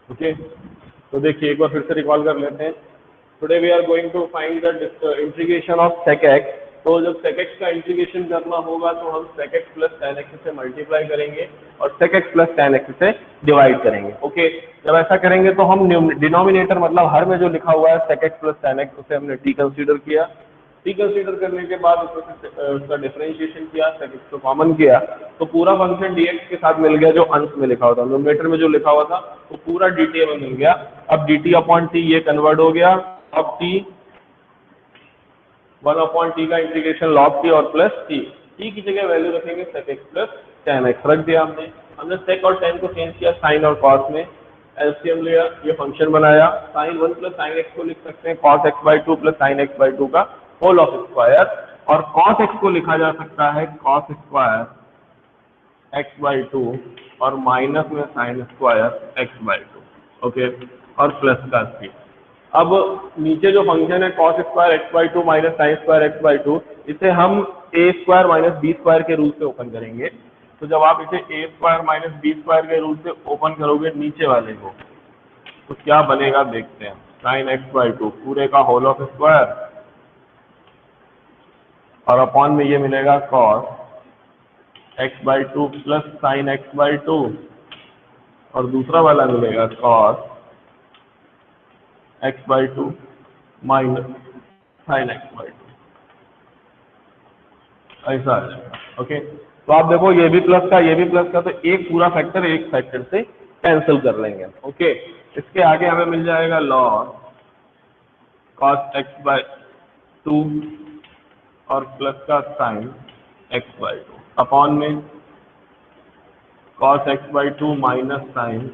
Okay, तो देखिए एक बार फिर से रिकॉल कर लेते हैं। Today we are going to find the integration of sec x. तो जब सेक एक्स का इंटीग्रेशन करना होगा तो हम sec x plus tan x से मल्टीप्लाई करेंगे और sec x plus tan x से डिवाइड करेंगे। ओके, जब ऐसा करेंगे तो हम डिनोमिनेटर मतलब हर में जो लिखा हुआ है sec x plus tan x उसे हमने टी कंसीडर किया। टी कंसीडर करने के बाद उसका डिफरेंशिएशन किया, सेक एक्स को कॉमन किया, तो पूरा फंक्शन डीएक्स के साथ मिल गया जो अंश में लिखा हुआ था, नोमिनेटर में जो लिखा हुआ था वो पूरा dt में मिल गया। अब dt अपॉन टी ये कन्वर्ट हो गया। अब टी 1 अपॉन टी का इंटीग्रेशन लॉग टी और प्लस टी की जगह वैल्यू रखेंगे sec x plus tan x रख दिया हमने सेक और टेन को चेंज किया साइन और कॉस में, एलसीएम लिया, ये फंक्शन बनाया। साइन 1 प्लस साइन एक्स को लिख सकते हैं cos x by two plus sign x by to का होल ऑफ स्क्वायर, और कॉस एक्स को लिखा जा सकता है cos square x by two और माइनस में sine square x by two. Okay, और प्लस का सी। अब नीचे जो फंक्शन है cos square x by two minus sine square x by to, इसे हम ए स्क्वायर माइनस बी स्क्वायर के रूप से ओपन करेंगे। तो जब आप इसे ए स्क्वायर माइनस बी स्क्वायर के रूप से ओपन करोगे नीचे वाले को, तो क्या बनेगा देखते हैं। साइन एक्स बाई टू पूरे का होल ऑफ स्क्वायर और अपॉन में ये मिलेगा cos x by two plus sign x by two, और दूसरा वाला मिलेगा cos x by two minus sine x by to, ऐसा आ जाएगा। ओके, तो आप देखो ये भी प्लस का ये भी प्लस का, तो एक पूरा फैक्टर एक फैक्टर से कैंसिल कर लेंगे। ओके, इसके आगे हमें मिल जाएगा log cos x by two और प्लस का sine x by two upon में cos x by two minus sine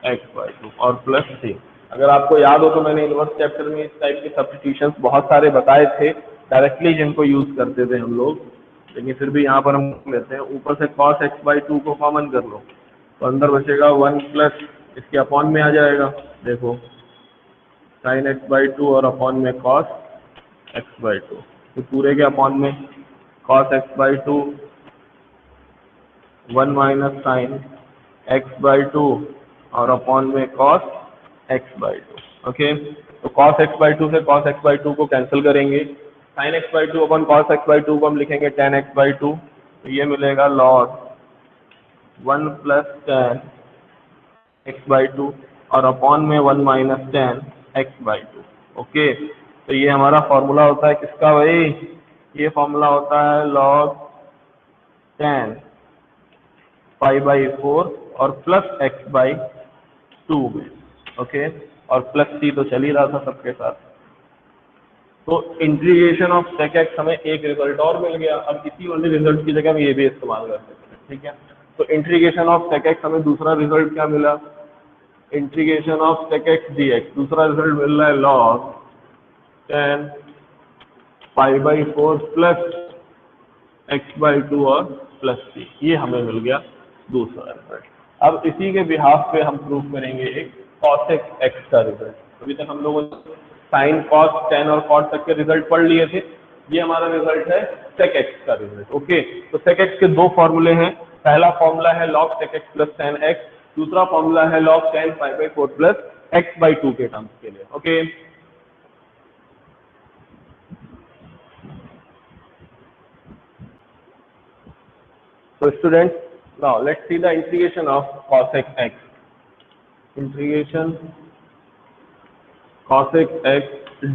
x by two और प्लस सी। अगर आपको याद हो तो मैंने इनवर्स चैप्टर में इस टाइप के सब्स्टिट्यूशंस बहुत सारे बताए थे डायरेक्टली जिनको यूज करते थे हम लोग, लेकिन फिर भी यहाँ पर हम लेते हैं। ऊपर से cos x बाई टू को कॉमन कर लो तो अंदर बचेगा 1 प्लस इसके अपॉन में आ जाएगा, देखो sin x बाई टू और अपॉन में cos x बाई टू, तो पूरे के अपॉन में cos x by two 1 minus sine x by two और अपॉन में cos x by two. Okay, तो cos x बाई टू से cos x बाई टू को कैंसिल करेंगे, sin x by two upon cos x by two को हम लिखेंगे tan x by two, तो ये मिलेगा log 1 plus tan x by two और अपॉन में 1 minus tan x by two. Okay, तो ये हमारा फॉर्मूला होता है किसका भाई, ये फॉर्मूला होता है log tan पाई बाई 4 और प्लस x बाई टू में। ओके, और प्लस सी तो चल ही रहा था सबके साथ। तो इंटीग्रेशन ऑफ सेक एक्स हमें एक रिजल्ट और मिल गया। अब इसी वाले रिजल्ट की जगह हम ये भी इस्तेमाल कर सकते हैं। ठीक है, तो इंटीग्रेशन ऑफ सेक एक्स हमें दूसरा रिजल्ट क्या मिला, integration of sec x d x, दूसरा रिजल्ट मिल रहा है log tan pi by four plus x by two और प्लस सी, ये हमें मिल गया दूसरा रिजल्ट। अब इसी के बिहाफ पे हम प्रूव करेंगे एक कॉसेक एक्स का रिजल्ट। अभी तक हम लोगों ने साइन कॉस टेन और कॉट तक के रिजल्ट पढ़ लिए थे, ये हमारा रिजल्ट है सेक एक्स का रिजल्ट। ओके, तो सेक एक्स के दो फॉर्मूले हैं, पहला फॉर्मूला है log sec x plus tan x, दूसरा फॉर्मूला है log tan pi by four plus x by two के टर्म्स के लिए। Okay, so students, now let's see the integration of cosec x. Integration cosec x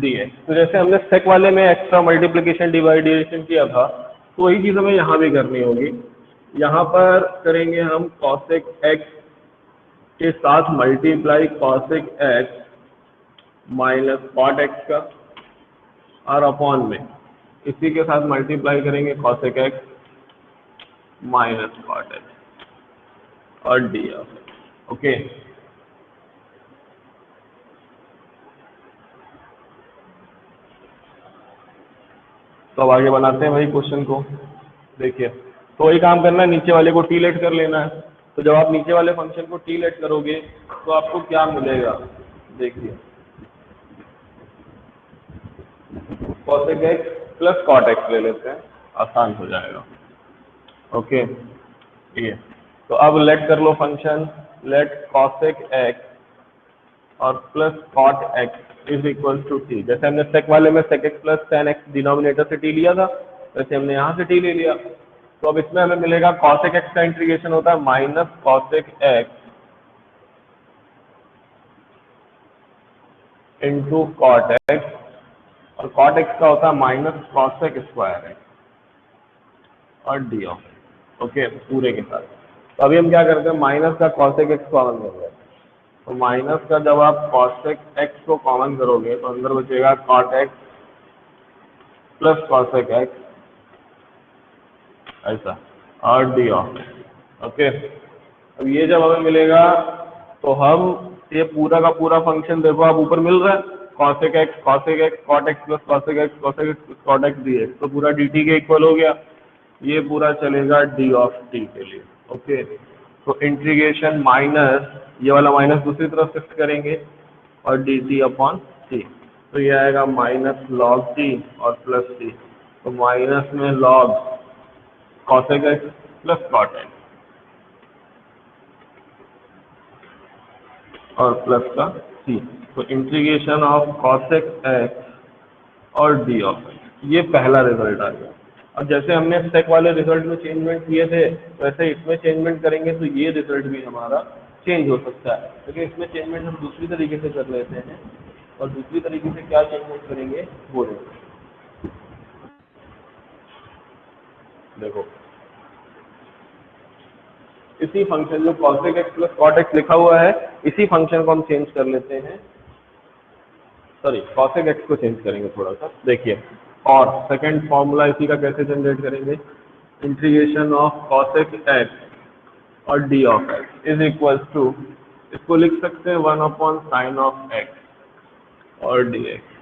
dx. तो जैसे हमने sec वाले में एक्स्ट्रा मल्टीप्लिकेशन डिवाइडेशन किया था, तो वही चीज हमें यहाँ भी करनी होगी। यहाँ पर करेंगे हम cosec x के साथ multiply cosec x minus cot x का, और अपॉन में इसी के साथ मल्टीप्लाई करेंगे cosec x minus cot x और डी ऑफ एक्स। ओके, तो अब आगे बनाते हैं भाई क्वेश्चन को। देखिए, तो वही काम करना है, नीचे वाले को टी लेट कर लेना है। तो जब आप नीचे वाले फंक्शन को टी लेट करोगे तो आपको क्या मिलेगा, देखिए cosec x plus cot x ले लेते हैं, आसान हो जाएगा। ओके, ये तो अब लेट कर लो फंक्शन, लेट cosec x और plus cot x is equal to t. जैसे हमने सेक वाले में sec x plus tan x denominator से टी लिया था, वैसे हमने यहाँ से टी ले लिया। तो अब इसमें हमें मिलेगा कॉसेक एक्स का इंटीग्रेशन होता है minus cosec x into cot x, और कॉट एक्स का होता है माइनस कॉसेक स्क्वायर एक्स और डी ऑफ एक्स। ओके, पूरे के साथ। तो अभी हम क्या करते हैं, माइनस का कॉसेक एक्स कॉमन कर रहे हैं। तो माइनस का जब आप कॉसेक एक्स को कॉमन करोगे तो अंदर बचेगा cot x plus cosec x ऐसा और डी ऑफ एक्स। ओके, अब ये जब हमें मिलेगा तो हम ये पूरा का पूरा फंक्शन देखो आप ऊपर मिल रहा है cosec x cot x plus cosec x cot x d x, तो पूरा डी टी के इक्वल हो गया। ये पूरा चलेगा डी ऑफ टी के लिए। ओके, तो इंटीग्रेशन माइनस ये वाला माइनस दूसरी तरफ शिफ्ट करेंगे और डी टी अपॉन टी, तो ये आएगा माइनस लॉग टी और प्लस टी। तो माइनस में log cosec x plus cot x और प्लस का सी। तो इंटीग्रेशन ऑफ कॉसेक एक्स और डी ऑफ एक्स, ये पहला रिजल्ट आ गया। अब जैसे हमने सेक वाले रिजल्ट में चेंजमेंट किए थे वैसे इसमें चेंजमेंट करेंगे तो ये रिजल्ट भी हमारा चेंज हो सकता है, क्योंकि इसमें चेंजमेंट हम दूसरी तरीके से कर लेते हैं। और दूसरी तरीके से क्या चेंजमेंट करेंगे वो देखो, इसी फंक्शन जो cosec x plus cot x लिखा हुआ है इसी फंक्शन को हम चेंज कर लेते हैं। सॉरी, कॉसेक एक्स को चेंज करेंगे थोड़ा सा, देखिए। और सेकंड फॉर्मूला इसी का कैसे जनरेट करेंगे, इंटीग्रेशन ऑफ कॉसेक एक्स और d of x is equal to, इसको लिख सकते हैं 1 अपॉन साइन ऑफ एक्स और डी एक्स।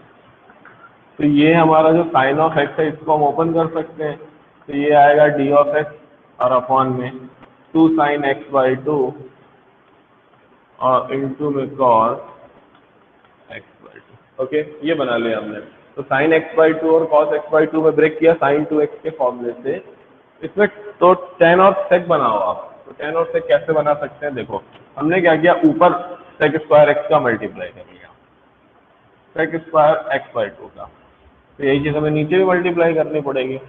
तो ये हमारा जो साइन ऑफ एक्स है इसको हम ओपन कर सकते हैं, तो ये आएगा डी ऑफ एक्स और अपॉन में 2 साइन एक्स बाई 2 और इंटू में कॉस एक्स बाई 2। ओके, ये बना लिया हमने। तो साइन एक्स बाई 2 और कॉस एक्स बाई 2 में ब्रेक किया साइन 2x के फॉर्मूले से। इसमें तो टेन और सेक बनाओ आप, तो टेन और सेक कैसे बना सकते हैं, देखो हमने क्या किया, ऊपर सेक स्क्वायर एक्स का मल्टीप्लाई कर लिया सेक स्क्वायर एक्स बाई 2 का, तो यही चीज़ हमें नीचे भी मल्टीप्लाई करनी पड़ेगी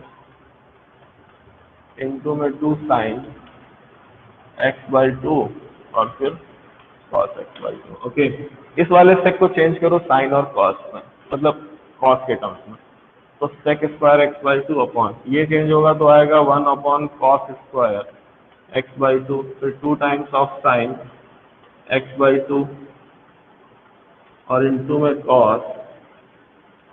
इंटू में 2 साइन एक्स बाई 2 और फिर कॉस एक्स बाई 2। ओके, इस वाले सेक को चेंज करो साइन और कॉस में, मतलब कॉस के टर्म्स में, तो sec square x by 2 upon ये चेंज होगा तो आएगा 1 upon cos square x by 2, फिर 2 times of sine x by 2 और इंटू में कॉस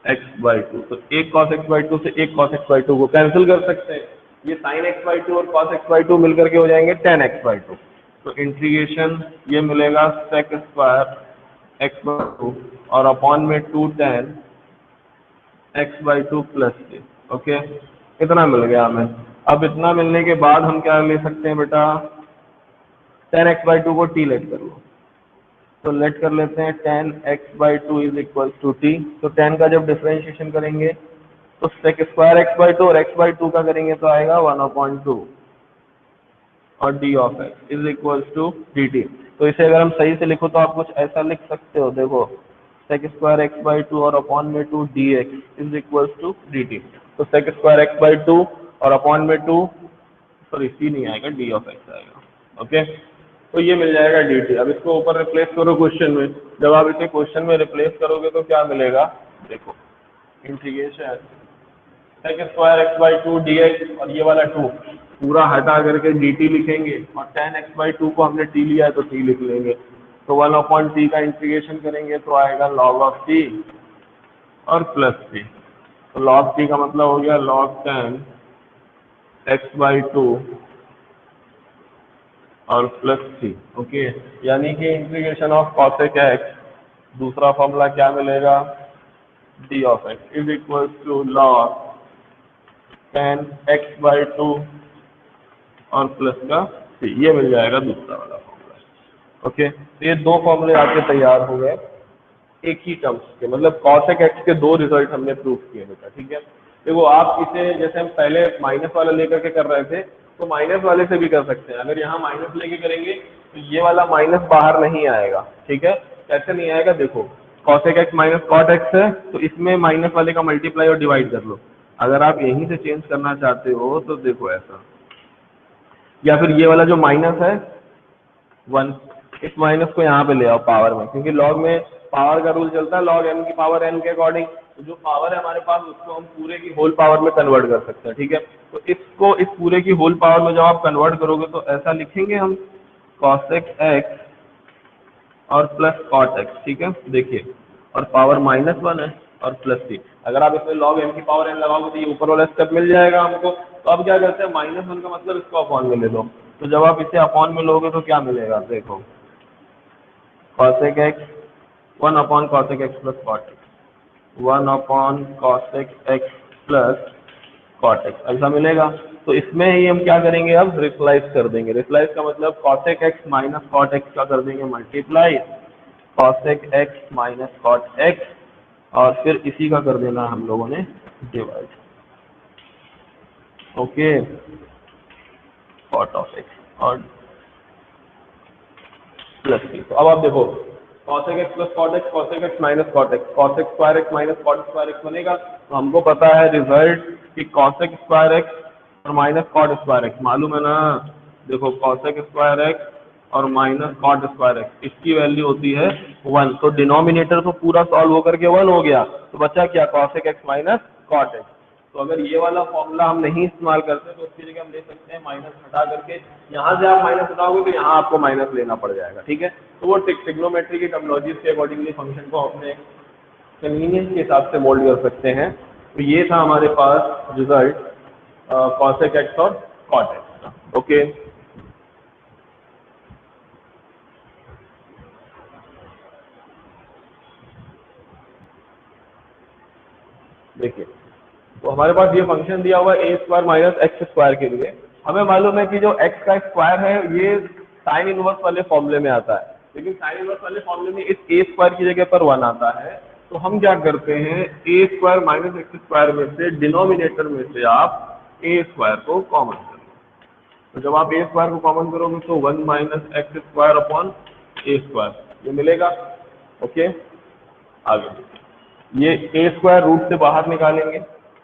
एक्स बाई 2। तो एक कॉस एक्स बाई 2 से एक कॉस एक्स बाई 2 को कैंसिल कर सकते हैं, ये साइन एक्स बाई 2 और कॉस एक्स बाई 2 मिलकर के हो जाएंगे टेन एक्स बाई 2। तो इंटीग्रेशन ये मिलेगा सेक स्क्वायर एक्स बाई 2 और अपॉन में 2 ten x by 2 plus T. Okay, इतना मिल गया हमें। अब इतना मिलने के बाद हम क्या ले सकते हैं बेटा, टेन एक्स बाई 2 को टी लेट कर लो, तो लेट कर लेते हैं tan x by 2 is equal to t. तो टेन का जब डिफरेंशिएशन करेंगे तो सेक स्क्वायर एक्स बाई 2 और एक्स बाई 2 का करेंगे तो आएगा 1/2 और d of x is equal to d t. तो इसे अगर हम सही से लिखो तो आप कुछ ऐसा लिख सकते हो, देखो सेक स्क्वायर एक्स बाई 2 और अपॉन में 2 d x is equal to d t. तो सेक स्क्वायर एक्स बाई 2 और अपॉन में 2, सॉरी सी नहीं आएगा, डी ऑफ एक्स आएगा। ओके, तो ये मिल जाएगा डी टी। अब इसको ऊपर रिप्लेस करो क्वेश्चन में, जब आप इसे क्वेश्चन में रिप्लेस करोगे तो क्या मिलेगा, देखो integration sec square x by 2 d x और ये वाला 2 पूरा हटा करके डी टी लिखेंगे और टेन एक्स बाई 2 को हमने टी लिया है तो टी लिख लेंगे। तो 1 अपॉन टी का इंटीग्रेशन करेंगे तो आएगा लॉग ऑफ टी और प्लस टी। तो लॉग टी का मतलब हो गया लॉग टेन एक्स बाई 2 और प्लस टी। ओके, यानी कि इंटीग्रेशन ऑफ कॉसेक एक्स, दूसरा फॉर्मूला क्या मिलेगा, d of x is equal to log tan x by 2 और प्लस का सी, ये मिल जाएगा दूसरा वाला फॉर्मूला। ओके, तो ये दो फॉर्मूले आपके तैयार हो गए एक ही टर्म्स के, मतलब कॉसेक एक्स के दो रिजल्ट हमने प्रूव किए बेटा। ठीक है, देखो आप इसे जैसे हम पहले माइनस वाला लेकर के कर रहे थे तो माइनस वाले से भी कर सकते हैं। अगर यहाँ माइनस लेके करेंगे तो ये वाला माइनस बाहर नहीं आएगा, ठीक है, ऐसे नहीं आएगा। देखो cosec x minus cot x है तो इसमें माइनस वाले का मल्टीप्लाई और डिवाइड कर लो। अगर आप यहीं से चेंज करना चाहते हो तो देखो ऐसा, या फिर ये वाला जो माइनस है 1, इस माइनस को यहाँ पे ले आओ पावर में, क्योंकि लॉग में पावर का रूल चलता है log n की पावर n के अकॉर्डिंग। तो जो पावर है हमारे पास उसको हम पूरे की होल पावर में कन्वर्ट कर सकते हैं, ठीक है। तो इसको इस पूरे की होल पावर में जब आप कन्वर्ट करोगे तो ऐसा लिखेंगे हम cosec x और प्लस cot x, ठीक है। देखिए और पावर -1 है और प्लस थी। अगर आप इसमें log n की पावर n लगाओगे तो ये ऊपर वाला स्टेप मिल जाएगा हमको। तो अब क्या करते हैं, -1 का मतलब इसको अपॉन में ले लो। तो जब आप इसे अपॉन में लोगे तो क्या मिलेगा, देखो cosec x 1 upon cosec x plus cot x, 1 upon cosec x plus cot x, ऐसा मिलेगा। तो इसमें ही हम क्या करेंगे, अब रिप्लाइज कर देंगे। रिप्लाइज का मतलब cosec x minus cot x का कर देंगे multiply cosec x minus cot x, और फिर इसी का कर देना हम लोगों ने divide, okay, cot of x और प्लस थी। तो अब आप देखो cosec x plus cot x, cosec x minus cot x, cosec square x minus cot square x बनेगा। तो हमको पता है रिजल्ट कि cosec स्क्वायर x और माइनस cot स्क्वायर x मालूम है ना। देखो cosec स्क्वायर x और माइनस cot स्क्वायर x, इसकी वैल्यू होती है 1। तो डिनोमिनेटर तो पूरा सॉल्व होकर के 1 हो गया, तो बचा क्या cosec x minus cot x। तो अगर ये वाला फॉर्मूला हम नहीं इस्तेमाल करते तो उसकी जगह हम ले सकते हैं माइनस हटा करके, यहाँ से आप माइनस हटाओगे तो यहाँ आपको माइनस लेना पड़ जाएगा, ठीक है। तो वो ट्रिग्नोमेट्री की टर्मिनोलॉजी के अकॉर्डिंगली फंक्शन को अपने कन्वीनियंस के हिसाब से मोल्ड कर सकते हैं। तो ये था हमारे पास रिजल्ट cosec x और cot x का, ओके। देखिए तो हमारे पास ये फंक्शन दिया हुआ है a square minus x square के लिए। हमें मालूम है कि जो x का स्क्वायर है ये साइन इनवर्स वाले फॉर्मूले में आता है, लेकिन साइन इनवर्स वाले फॉर्मूले में इस a स्क्वायर की जगह पर 1 आता है। तो हम क्या करते हैं, a square minus x square में से डिनोमिनेटर में से आप a स्क्वायर को कॉमन कर लो। तो जब आप a स्क्वायर को कॉमन करोगे तो 1 minus x square upon a square ये मिलेगा, ओके। आगे ये a स्क्वायर रूट से बाहर निकालेंगे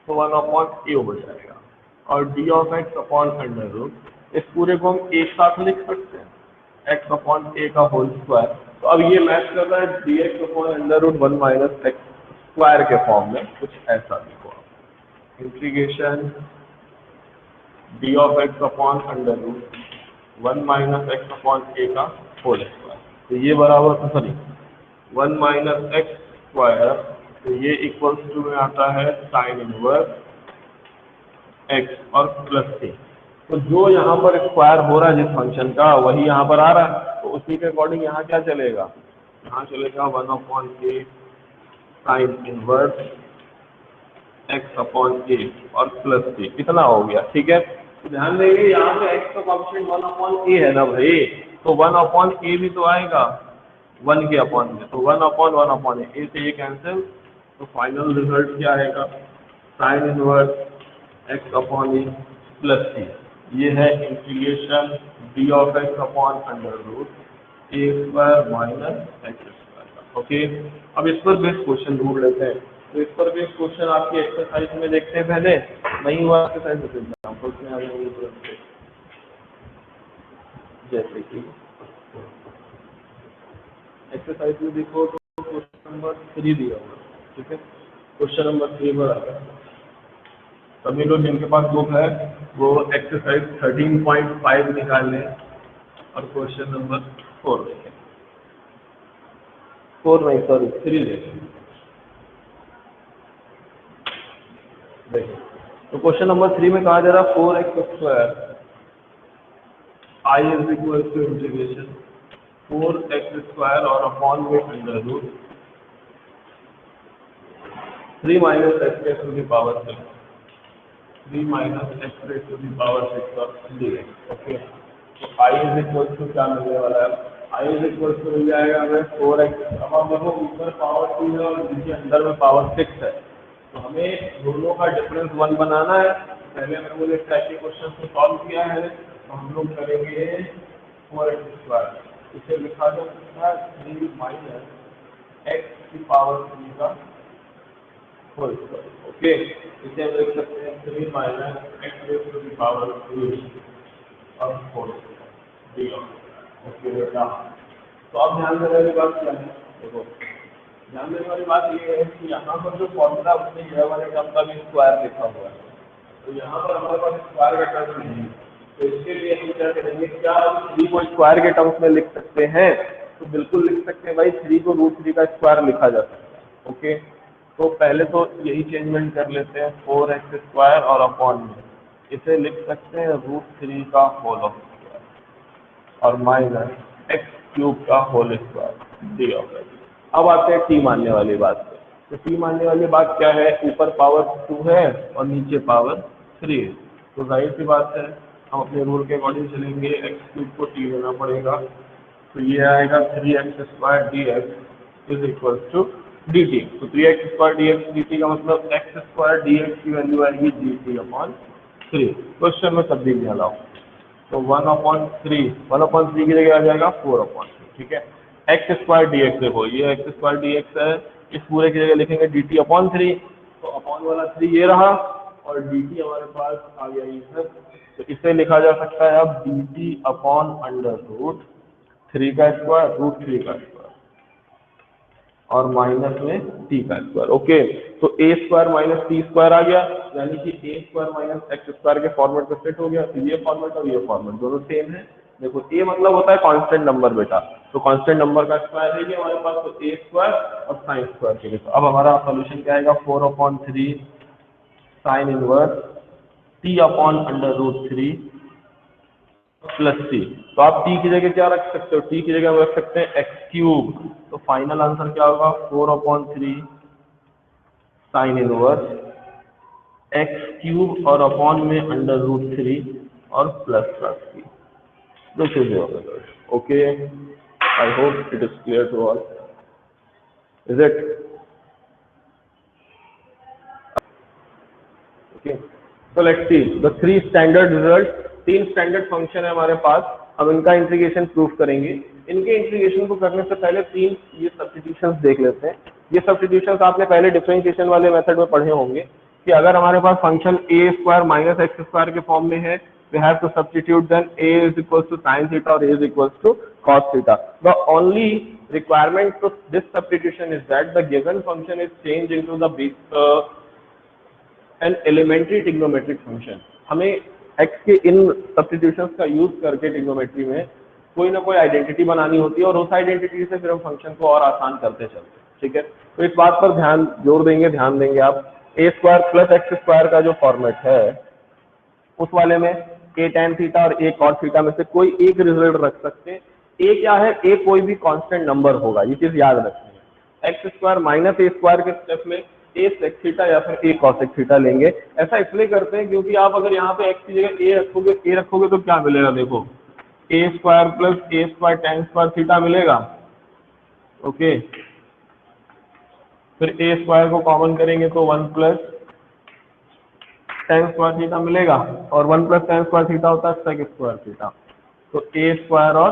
तो 1 अपॉन ए हो जाएगा, और d of x upon under root, इस पूरे को हम एक साथ लिख सकते हैं x अपॉन ए का होल स्क्वायर। तो अब ये मैच कर रहा है d x upon under root 1 minus x square के फॉर्म में, कुछ ऐसा लिखो आप, integration d of x upon under root 1 minus x upon a का होल स्क्वायर। तो ये बराबर, सॉरी 1 माइनस एक्स स्क्वायर, तो ये इक्वल्स टू में आता है साइन इनवर्स x और प्लस a। तो जो यहाँ पर स्क्वायर हो रहा है जिस फंक्शन का वही यहाँ पर आ रहा है, तो उसी के अकॉर्डिंग यहाँ क्या चलेगा, यहाँ चलेगा 1 upon a sign inverse x upon a और प्लस a, कितना हो गया, ठीक है। तो ध्यान देंगे यहाँ पे x का कॉम्पोनेंट 1 अपॉन a है ना भाई, तो 1 अपॉन a भी तो आएगा 1 के अपॉन में, तो 1 अपॉन a से ये कैंसिल। तो फाइनल रिजल्ट क्या आएगा, sine inverse x upon a plus c, ये है integration d of x upon under root a square minus x square, okay. अब इस पर बेस्ड क्वेश्चन ढूंढ लेते हैं। तो इस पर बेस्ड क्वेश्चन आपकी एक्सरसाइज में देखते हैं, पहले नहीं हुआ एक्सरसाइज में एग्जाम्पल्स में आ जाएंगे तुरंत से। जैसे कि एक्सरसाइज में देखो तो क्वेश्चन नंबर 3 दिया हुआ, ठीक है। क्वेश्चन नंबर 3 पर आ गया, सभी लोग जिनके पास बुक है वो एक्सरसाइज 13.5 निकाल लें और क्वेश्चन नंबर 4 देखें, 4 नहीं सॉरी 3 देखें। देखिए तो क्वेश्चन नंबर 3 में कहा जा रहा 4x square I is equal to integration 4x square और अपॉन में under root 3 minus x to the power 6, 3 minus x raise to the power 6 और dx, ओके। तो आई इज इक्वल टू क्या मिलने वाला है, आई इज इक्वल टू मिल जाएगा हमें 4x। अब हम देखो ऊपर पावर 2 है और नीचे अंदर में पावर 6 है, तो हमें दोनों का डिफरेंस 1 बनाना है। पहले हमने वो इस टाइप के क्वेश्चन को सॉल्व किया है, तो हम लोग करेंगे 4x स्क्वायर इसे लिखा जा सकता है 3 माइनस एक्स की पावर 3 का होल स्क्वायर। ओके, इसे हम लिख सकते हैं 3 माइनस एक्स की पावर 3 और होल स्क्वायर। ओके बेटा, तो अब ध्यान देने वाली बात क्या है, देखो ध्यान देने वाली बात ये है कि यहाँ पर जो फॉर्मूला उसमें यह वाले टर्म का भी स्क्वायर लिखा हुआ है, तो यहाँ पर हमारे पास स्क्वायर का टर्म नहीं है, तो इसके लिए हम क्या करेंगे, क्या हम 3 को स्क्वायर के टर्म्स में लिख सकते हैं? तो बिल्कुल लिख सकते हैं भाई, 3 को √3 का स्क्वायर लिखा जा सकता है। ओके, तो पहले तो यही चेंजमेंट कर लेते हैं, 4x स्क्वायर और अपॉन में इसे लिख सकते हैं √3 का होल स्क्वायर और माइनस एक्स क्यूब का whole square d of x. अब आते हैं टी मानने वाली बात पे। तो टी मानने वाली बात क्या है, ऊपर पावर 2 है और नीचे पावर 3 है, तो जाहिर सी बात है हम अपने रूल के अकॉर्डिंग चलेंगे, एक्स क्यूब को टी लेना पड़ेगा, तो ये आएगा 3x square d x is equal to d t. तो 3x square d x d t का मतलब एक्स स्क्वायर डी एक्स की वैल्यू आएगी डी टी अपॉन 3। क्वेश्चन में तब्दील नहीं लाओ, तो 1/3 की जगह आ जाएगा 4/3। ठीक है, एक्स स्क्वायर डी एक्स, देखो ये एक्स स्क्वायर डी एक्स है, इस पूरे की जगह लिखेंगे डी टी अपॉन 3, तो अपॉन वाला 3 ये रहा और डी टी हमारे पास आ गया इधर, तो इसे लिखा जा सकता है अब डी टी अपॉन √3 का स्क्वायर, √3 का स्क्वायर और माइनस में टी का स्क्वायर। ओके, तो ए स्क्वायर माइनस टी स्क्वायर आ गया, यानी कि ए स्क्वायर माइनस एक्स स्क्वायर के फॉर्मेट पे सेट हो गया। तो ये फॉर्मेट और ये फॉर्मेट दोनों सेम है। देखो ए मतलब होता है कांस्टेंट नंबर बेटा, तो कांस्टेंट नंबर का स्क्वायर है ये हमारे पास, तो ए स्क्वायर और साइन स्क्वायर के लिए। तो अब हमारा सोल्यूशन क्या आएगा, 4/3 sine inverse T upon √3 plus T. तो आप टी की जगह क्या रख सकते हो, टी की जगह रख सकते हैं एक्स क्यूब, तो फाइनल आंसर क्या होगा 4/3 साइन इनवर्स एक्स क्यूब और अपॉन में √3 और plus t. This is your result. Okay, I hope it is clear to all, is it? Okay, so let's see the 3 standard results। 3 standard function है हमारे पास, अब इनका integration proof करेंगे। इनके integration को करने से पहले 3 ये सब्स्टिट्यूशंस देख लेते हैं। ये सब्स्टिट्यूशंस आपने पहले डिफरेंशिएशन वाले मेथड में पढ़े होंगे कि अगर हमारे पास function a square minus x square के फॉर्म में है, we have to substitute then a is equals to sin theta or a is equals to cos theta। The only requirement to this substitution is that the given function is changed into the an elementary trigonometric function. हमें x के इन substitutions का use करके trigonometry में कोई ना कोई identity बनानी होती है और उस आइडेंटिटी से फिर हम फंक्शन को और आसान करते चलते हैं। ठीक है, तो इस बात पर ध्यान देंगे आप। ए स्क्वायर प्लस एक्स स्क्वायर का जो फॉर्मेट है उस वाले में a tan थीटा और a cos थीटा में से कोई एक रिजल्ट रख सकते हैं। a क्या है, a कोई भी कांस्टेंट नंबर होगा, ये चीज याद रखनी है। X square minus a square के स्टेप में a sec थीटा या फिर a cos थीटा लेंगे। ऐसा इसलिए करते हैं क्योंकि आप अगर यहाँ पे x की जगह a रखोगे तो क्या मिलेगा, देखो a square plus a square tan square theta मिलेगा। ओके, फिर a स्क्वायर को कॉमन करेंगे तो 1 प्लस tan स्क्वायर थीटा मिलेगा और 1 प्लस tan स्क्वायर थीटा होता है sec स्क्वायर थीटा, तो a स्क्वायर और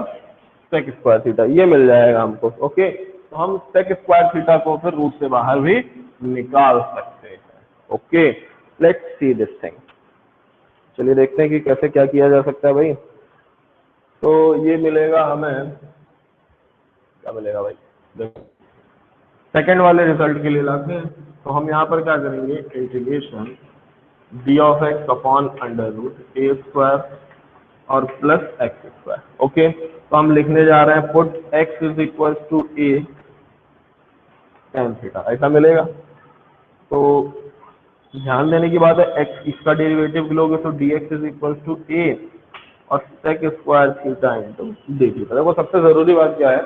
sec स्क्वायर थीटा ये मिल जाएगा हमको। ओके, तो हम sec स्क्वायर थीटा को फिर रूट से बाहर भी निकाल सकते हैं। Okay, let's see this thing. चलिए देखते हैं कि कैसे क्या किया जा सकता है भाई। तो ये मिलेगा हमें, क्या मिलेगा भाई, देखो सेकंड वाले रिजल्ट के लिए लाते हैं। तो हम यहाँ पर क्या करेंगे, integration d of x upon √a square और प्लस एक्स स्क्वायर। ओके, तो हम लिखने जा रहे हैं put x is equal to a tan theta, ऐसा मिलेगा। तो ध्यान देने की बात है, x इसका डेरिवेटिव लोगे तो dx is equal to a और sec square theta into d theta. देखो सबसे जरूरी बात क्या है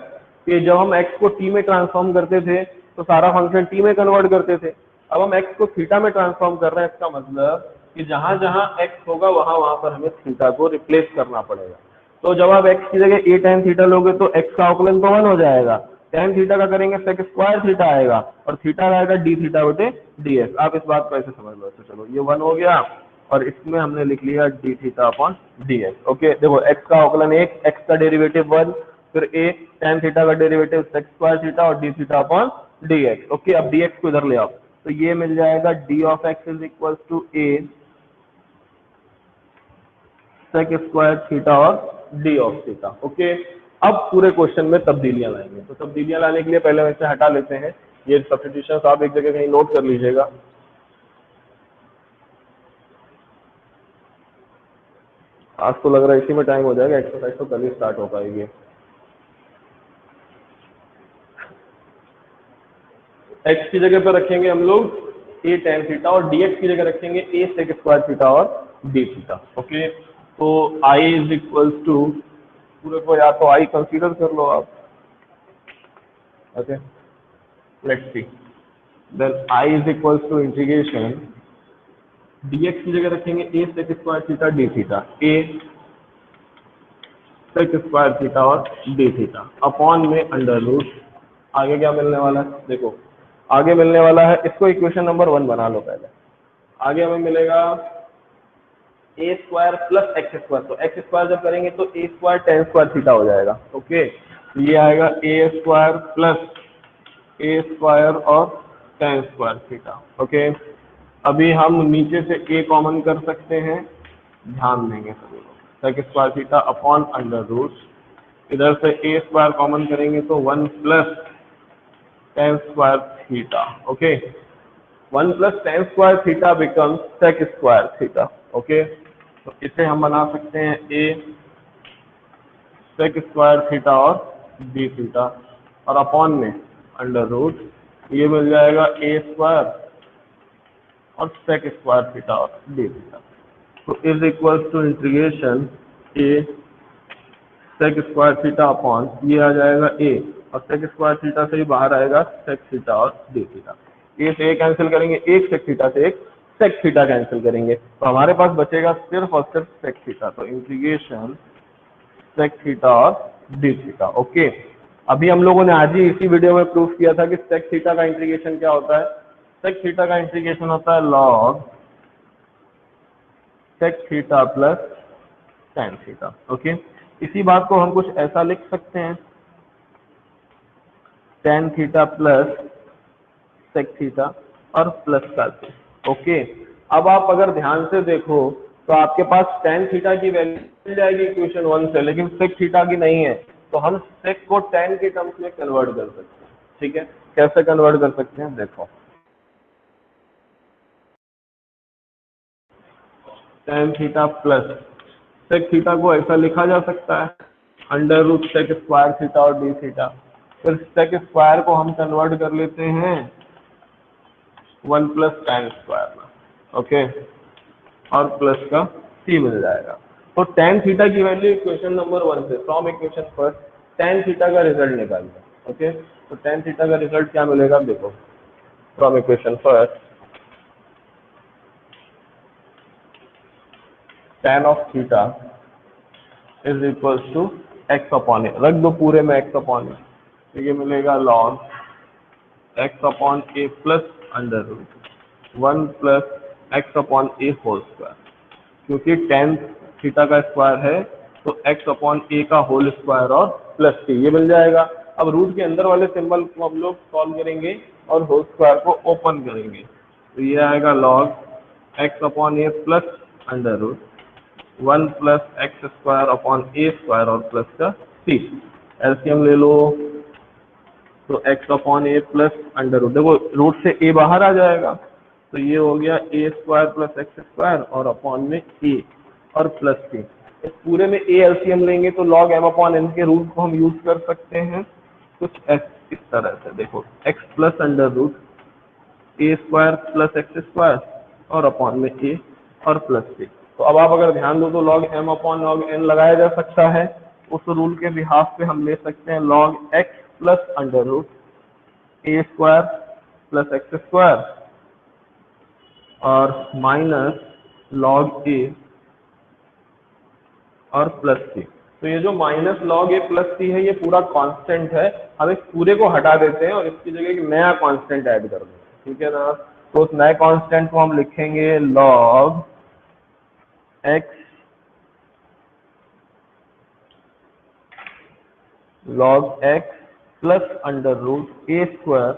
कि जब हम x को t में ट्रांसफॉर्म करते थे तो सारा फंक्शन t में कन्वर्ट करते थे। अब हम x को थीटा में ट्रांसफॉर्म कर रहे हैं, इसका मतलब कि जहां जहां x होगा वहां पर हमें थीटा को रिप्लेस करना पड़ेगा। तो जब आप x की जगह a tan थीटा लोगे तो x का अवकलन तो 1 हो जाएगा, tan थीटा का करेंगे sec स्क्वायर थीटा आएगा और थीटा आएगा d थीटा बटे ds। आप इस बात को ऐसे समझ लो। तो चलो ये 1 हो गया और इसमें हमने लिख लिया d theta upon ds। Okay, देखो x का अवकलन 1, x का डेरिवेटिव 1, फिर a tan थीटा का डेरिवेटिव sec स्क्वायर थीटा और d theta upon dx। Okay, अब dx को इधर ले आओ तो ये मिल जाएगा d of x is equal to a sec square theta और d ऑफ थीटा। ओके, अब पूरे क्वेश्चन में तब्दीलियां लाएंगे। तो तब्दीलियां लाने के लिए पहले वैसे हटा लेते हैं ये सब्स्टिट्यूशन, आप एक जगह कहीं नोट कर लीजिएगा। आज तो लग रहा है इसी में टाइम हो जाएगा, एक्सरसाइज तो कल ही स्टार्ट हो पाएगी। x की जगह पर रखेंगे हम लोग a tan थीटा और dx की जगह रखेंगे a sec स्क्वायर थीटा और d थीटा। ओके, तो I इज इक्वल टू, पूरे को या तो I कंसीडर कर लो आप। Okay, let's see, then I is equal to integration dx की जगह रखेंगे a sec square theta d theta, a sec square theta और d थीटा अपॉन में अंडर रूट। आगे क्या मिलने वाला है देखो, आगे मिलने वाला है, इसको इक्वेशन नंबर 1 बना लो पहले। आगे हमें मिलेगा ए स्क्वायर प्लस एक्स स्क्वायर, तो एक्स स्क्वायर जब करेंगे तो ए स्क्वायर टेन स्क्वायर थीटा हो जाएगा। ओके, ये आएगा ए स्क्वायर प्लस ए स्क्वायर और टेन स्क्वायर थीटा। ओके, अभी हम नीचे से ए कॉमन कर सकते हैं, ध्यान देंगे सभी लोग, sec square theta upon under root, इधर से ए स्क्वायर कॉमन करेंगे तो 1 plus tan square theta. Okay, 1 plus tan square theta becomes sec square theta. Okay, तो इसे हम बना सकते हैं ए सेक स्क्वायर थीटा और डी थीटा और अपॉन में अंडर रूट, ये मिल जाएगा ए स्क्वायर और सेक स्क्वायर थीटा और डी थीटा। तो is equal to integration a sec square theta upon, ये आ जाएगा ए और सेक स्क्वायर थीटा से ही बाहर आएगा सेक थीटा और डी थीटा। ए से ए कैंसिल करेंगे, एक सेक थीटा से एक सेक थीटा कैंसिल करेंगे, तो हमारे पास बचेगा सिर्फ और सिर्फ सेक थीटा। तो इंटीग्रेशन सेक थीटा और डी थीटा। ओके, अभी हम लोगों ने आज ही इसी वीडियो में प्रूफ किया था कि सेक थीटा का इंटीग्रेशन क्या होता है। सेक थीटा का इंटीग्रेशन होता है log sec theta plus tan theta. Okay, इसी बात को हम कुछ ऐसा लिख सकते हैं, ten theta plus sec theta और प्लस का सी। ओके, अब आप अगर ध्यान से देखो तो आपके पास टेन थीटा की वैल्यू मिल जाएगी इक्वेशन 1 से, लेकिन सेक थीटा की नहीं है, तो हम सेक को टेन के टर्म्स में कन्वर्ट कर सकते हैं। ठीक है, कैसे कन्वर्ट कर सकते हैं देखो, tan theta plus sec theta को ऐसा लिखा जा सकता है under root sec square theta और डी थीटा, फिर सेक स्क्वायर को हम कन्वर्ट कर लेते हैं 1 प्लस टेन स्क्वायर में। ओके, और प्लस का सी मिल जाएगा। तो टेन थीटा की वैल्यू इक्वेशन नंबर 1 से, from equation first tan theta का रिजल्ट निकालिए। ओके, तो टेन थीटा का रिजल्ट क्या मिलेगा देखो, from equation first tan of theta is equal to x upon a, रख दो पूरे में एक्स अपॉन ए, तो ये मिलेगा log x upon a plus under root 1 plus x upon a whole square, क्योंकि tan थीटा का स्क्वायर है तो x अपॉन ए का होल स्क्वायर और प्लस टी, ये मिल जाएगा। अब रूट के अंदर वाले सिंबल को हम लोग सॉल्व करेंगे और होल स्क्वायर को ओपन करेंगे, तो ये आएगा log x upon a plus under root 1 plus x square upon a square और प्लस का सी। एलसीएम ले लो तो x upon a plus under root, देखो रूट से ए बाहर आ जाएगा, तो ये हो गया a square plus x square और अपॉन में ए और प्लस सी। इस पूरे में ए एलसीएम लेंगे तो लॉग एम अपॉन एन के रूट को हम यूज कर सकते हैं कुछ इस तरह से, देखो x plus under root a square plus x square और अपॉन में ए और प्लस सी। तो अब आप अगर ध्यान दो तो log m upon log n लगाया जा सकता है, उस रूल के बिहाफ पे हम ले सकते हैं log x plus under root a square plus x square और माइनस लॉग ए और प्लस सी। तो ये जो minus log a plus c है ये पूरा कांस्टेंट है, हम इस पूरे को हटा देते हैं और इसकी जगह एक नया कांस्टेंट ऐड कर देंगे। ठीक है ना, तो उस नए कांस्टेंट को हम लिखेंगे log x log x plus under root a square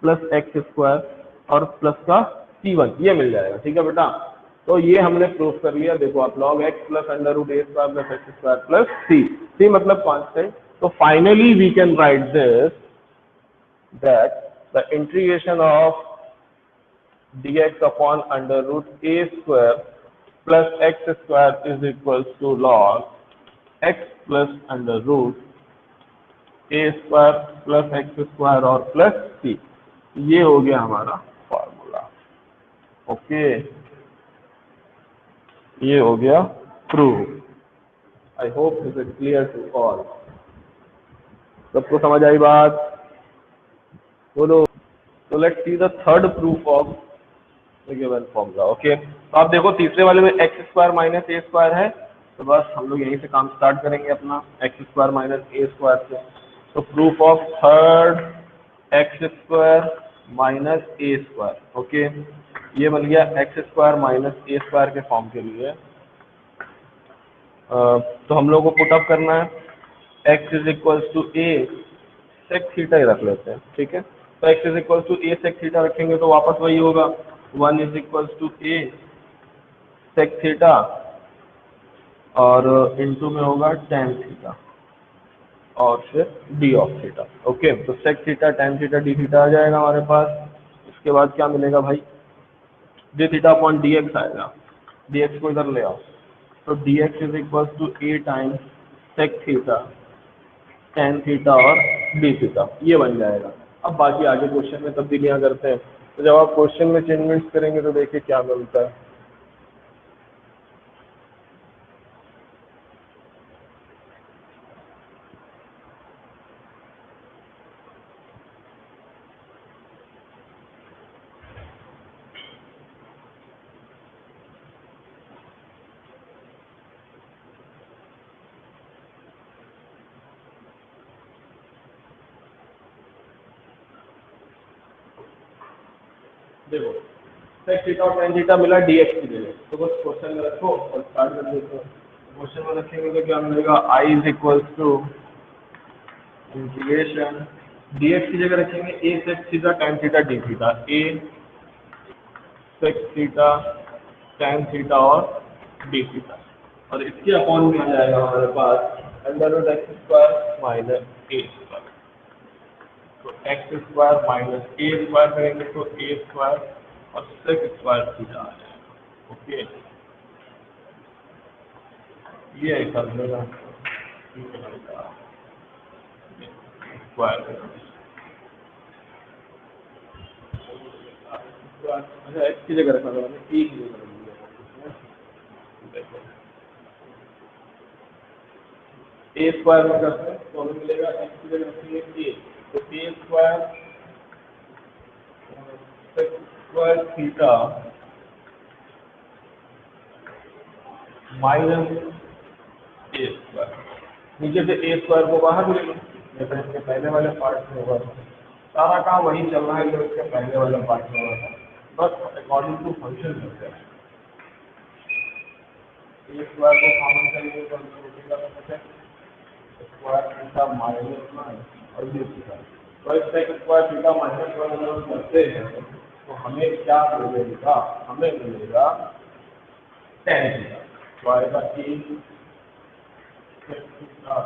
plus x square और प्लस का c1 ये मिल जाएगा। ठीक है बेटा, तो ये हमने प्रूफ कर लिया। देखो आप log x plus under root a square plus x square plus c मतलब कांस्टेंट। तो finally we can write this that the integration of dx upon under root a square plus x square is equals to log x plus under root a square plus x square और plus c। ये हो गया हमारा formula. Okay, ये हो गया proof. I hope this is clear to all. सबको समझ आई बात? बोलो। तो let's see the third proof of given formula. Okay, तो आप देखो तीसरे वाले में x square minus a square है, तो बस हम लोग यहीं से काम स्टार्ट करेंगे अपना x square minus a square से। तो proof of third x square minus a square. Okay, ये बन गया x square minus a square के फॉर्म के लिए। तो हम लोग को पुटअप करना है x is equals to a sec theta ही रख लेते हैं। ठीक है, तो x is equals to a sec theta रखेंगे तो वापस वही होगा, 1 is equals to a sec theta और इनटू में होगा tan थीटा और फिर डी ऑफ थीटा। ओके, तो sec theta tan theta d theta आ जाएगा हमारे पास। इसके बाद क्या मिलेगा भाई, d theta upon d x आएगा, डी एक्स को इधर ले आओ, तो d x is equals to a times sec theta tan theta और डी थीटा, ये बन जाएगा। अब बाकी आगे क्वेश्चन में तब्दीलियां करते हैं। तो जब आप क्वेश्चन में चेंजमेंट्स करेंगे तो देखिए क्या मिलता है। देखो सेक थीटा और tan थीटा मिला dx की जगह, तो बस क्वेश्चन में रखो और स्टार्ट कर देते हो। क्वेश्चन में रखेंगे तो क्या मिलेगा, i is equals to integration dx की जगह रखेंगे a sec theta tan theta d theta, a sec theta tan theta और d थीटा, और इसके अपॉन में आ जाएगा हमारे पास under root x square minus a square. तो x square minus a square करेंगे तो ए स्क्वायर और सेक स्क्वायर थीटा आ जाएगा। ओके, ये कर देगा स्क्वायर। अच्छा, एक्स की जगह रखा था मैंने, ए की जगह रख दिया। ए स्क्वायर में करते हैं तो हमें मिलेगा एक्स की जगह रखेंगे ए, तो ए square square theta minus a square, नीचे से ए स्क्वायर को बाहर ले लो, जैसे इसके पहले वाले पार्ट में होगा। सारा काम वही चल रहा है जो इसके पहले वाले पार्ट में हुआ था, बस अकॉर्डिंग टू फंक्शन करते हैं। ए स्क्वायर को कॉमन करेंगे तो स्क्वायर थीटा माइनस 1 और बी थीटा, तो इस स्क्वायर थीटा माइनस 1 करते हैं तो हमें क्या मिलेगा, हमें मिलेगा tan थीटा। तो आएगा ए थीटा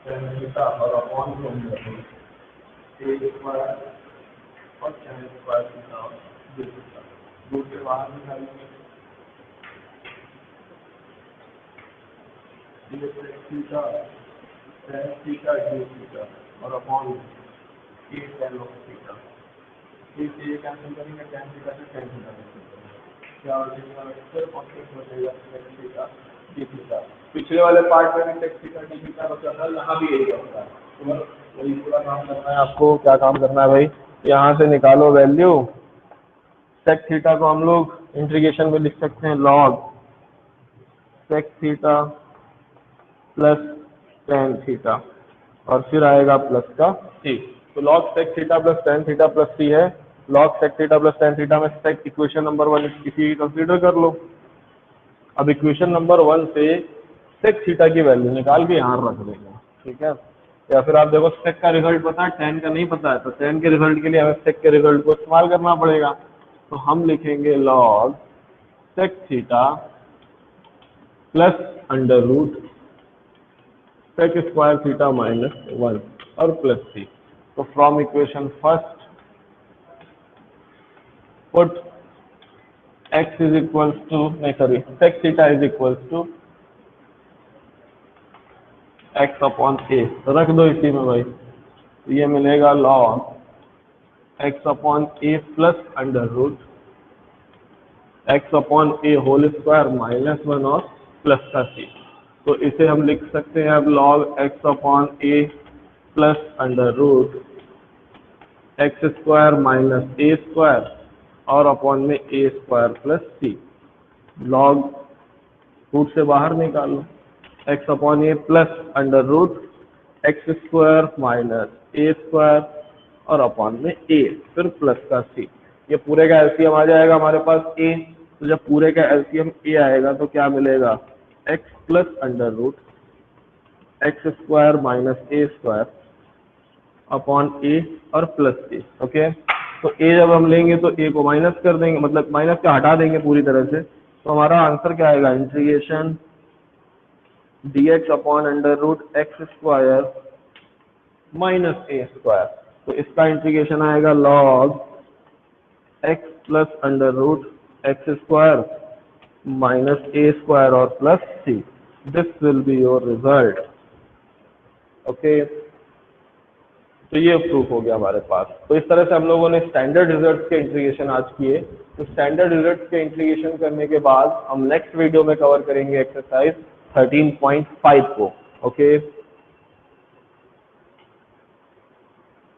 tan थीटा और अपॉन को हम रखेंगे ए स्क्वायर और tan स्क्वायर थीटा और बी थीटा, रूट से बाहर निकालेंगे theta tan theta d theta और upon a tan of theta. इस ये कैंसिल करेंगे tan थीटा से tan थीटा कैंसिल करेंगे, क्या हो जाएगा, फिर कांस्टेंट हो जाएगा tan थीटा डी थीटा। पिछले वाले पार्ट में भी tan थीटा डी थीटा बचा था, यहाँ भी यही होता है। तो वही पूरा काम करना है आपको। क्या काम करना है भाई, यहाँ से निकालो वैल्यू, सेक थीटा को हम लोग इंटीग्रेशन में लिख सकते हैं log sec theta plus tan theta और फिर आएगा प्लस का c। तो log sec theta plus tan theta plus c है, log sec theta plus tan theta में sec इक्वेशन नंबर 1 किसी कंसीडर कर लो। अब इक्वेशन नंबर 1 से सेक थीटा की वैल्यू निकाल के यहाँ रख देंगे, ठीक है। या फिर आप देखो सेक का रिजल्ट पता है, टेन का नहीं पता है, तो टेन के रिजल्ट के लिए हमें सेक के रिजल्ट को इस्तेमाल करना पड़ेगा। तो हम लिखेंगे log sec theta plus under root sec square theta minus 1 और प्लस सी। तो from equation first put x is equals to sec theta is equals to x upon a, रख दो इसी में भाई। तो ये मिलेगा log x upon a plus under root x upon a whole square minus 1 और प्लस का सी। तो इसे हम लिख सकते हैं अब log x upon a plus under root x square minus a square और अपॉन में a square plus c. Log root से बाहर निकालो, x upon a plus under root x square minus a square और अपॉन में a फिर plus का सी। ये पूरे का एलसीएम आ जाएगा हमारे पास ए। तो जब पूरे का एलसीएम ए आएगा तो क्या मिलेगा, x plus under root x square minus a square upon a और प्लस ए। ओके, तो ए जब हम लेंगे तो ए को माइनस कर देंगे, मतलब माइनस का हटा देंगे पूरी तरह से। तो हमारा आंसर क्या आएगा, integration dx upon under root x square minus a square. तो इसका इंटीग्रेशन आएगा log x plus under root x square minus a square और plus c. This will be your result. Okay, तो ये प्रूफ हो गया हमारे पास। तो इस तरह से हम लोगों ने स्टैंडर्ड रिजल्ट्स के इंटीग्रेशन आज किए। तो स्टैंडर्ड रिजल्ट्स के इंटीग्रेशन करने के बाद हम नेक्स्ट वीडियो में कवर करेंगे एक्सरसाइज 13.5 को। ओके।